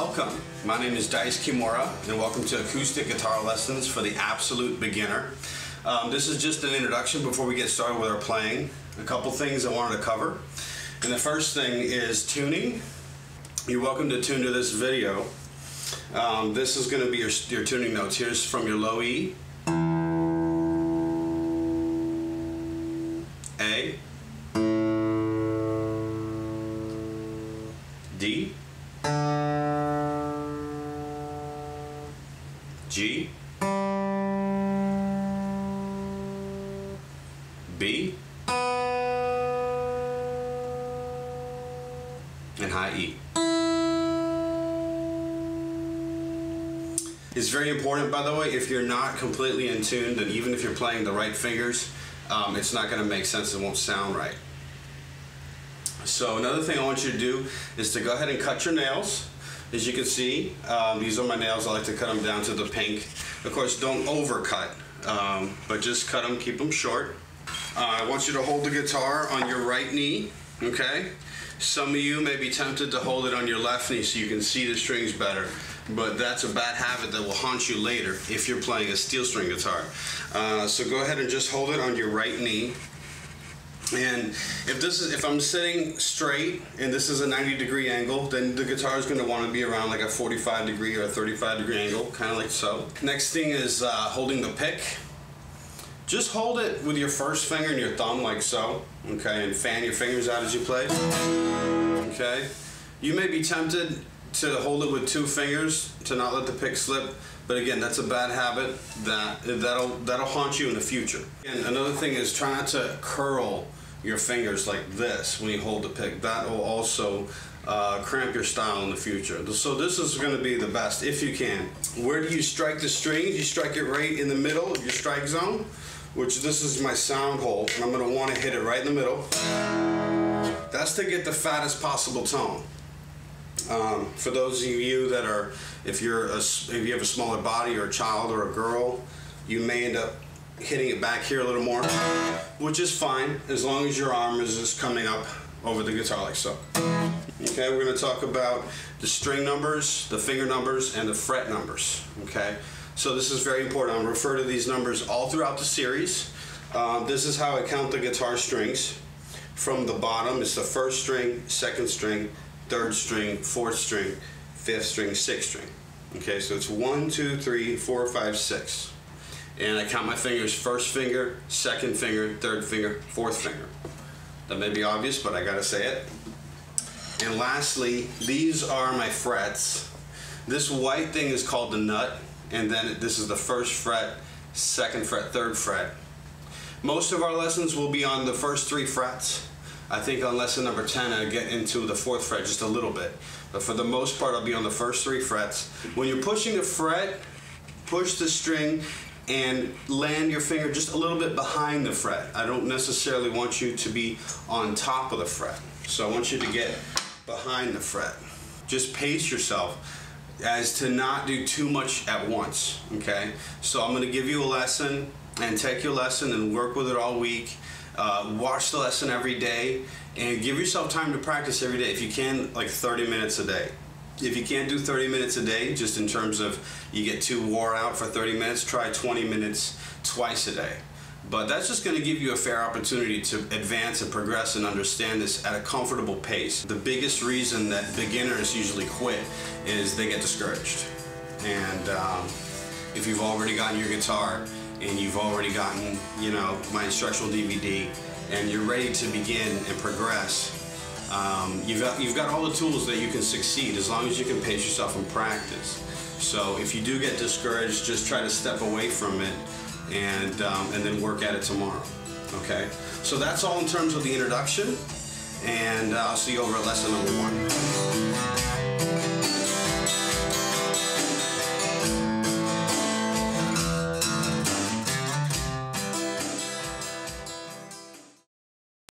Welcome. My name is Dice Kimura, and welcome to Acoustic Guitar Lessons for the Absolute Beginner. This is just an introduction before we get started with our playing. A couple things I wanted to cover. And the first thing is tuning. You're welcome to tune to this video. This is going to be your tuning notes. Here's from your low E, A, D, G, B, and high E. It's very important, by the way, if you're not completely in tune, and even if you're playing the right fingers, it's not going to make sense, it won't sound right. So another thing I want you to do is to go ahead and cut your nails. As you can see, these are my nails. I like to cut them down to the pink. Of course, don't overcut, but just cut them, keep them short. I want you to hold the guitar on your right knee, okay? Some of you may be tempted to hold it on your left knee so you can see the strings better, but that's a bad habit that will haunt you later if you're playing a steel string guitar. So go ahead and just hold it on your right knee. And if I'm sitting straight and this is a 90-degree angle, then the guitar is going to want to be around like a 45-degree or a 35-degree angle, kind of like so. Next thing is holding the pick. Just hold it with your first finger and your thumb like so, okay, and fan your fingers out as you play, okay. You may be tempted to hold it with two fingers to not let the pick slip, but again, that's a bad habit that'll haunt you in the future. And another thing is try not to curl your fingers like this when you hold the pick. That will also cramp your style in the future. So this is going to be the best if you can. Where do you strike the strings? You strike it right in the middle of your strike zone, which this is my sound hole, and I'm going to want to hit it right in the middle. That's to get the fattest possible tone. For those of you that are, if you have a smaller body or a child or a girl, you may end up hitting it back here a little more, which is fine as long as your arm is just coming up over the guitar like so. Okay, we're going to talk about the string numbers, the finger numbers, and the fret numbers. Okay, so this is very important. I'll refer to these numbers all throughout the series. This is how I count the guitar strings. From the bottom, it's the first string, second string, third string, fourth string, fifth string, sixth string. Okay, so it's 1, 2, 3, 4, 5, 6. And I count my fingers: first finger, second finger, third finger, fourth finger. That may be obvious, but I gotta say it. And lastly, these are my frets. This white thing is called the nut, and then this is the first fret, second fret, third fret. Most of our lessons will be on the first 3 frets. I think on lesson number 10 I'll get into the 4th fret just a little bit. But for the most part I'll be on the first 3 frets. When you're pushing the fret, push the string and land your finger just a little bit behind the fret. I don't necessarily want you to be on top of the fret. So I want you to get behind the fret. Just pace yourself as to not do too much at once, okay? So I'm gonna give you a lesson and take your lesson and work with it all week. Watch the lesson every day and give yourself time to practice every day. If you can, like 30 minutes a day. If you can't do 30 minutes a day, just in terms of you get too wore out for 30 minutes, try 20 minutes twice a day. But that's just going to give you a fair opportunity to advance and progress and understand this at a comfortable pace. The biggest reason that beginners usually quit is they get discouraged. And if you've already gotten your guitar and you've already gotten, you know, my instructional DVD, and you're ready to begin and progress, you've got all the tools that you can succeed as long as you can pace yourself and practice. So if you do get discouraged, just try to step away from it and then work at it tomorrow. Okay? So that's all in terms of the introduction, and I'll see you over at lesson number 1.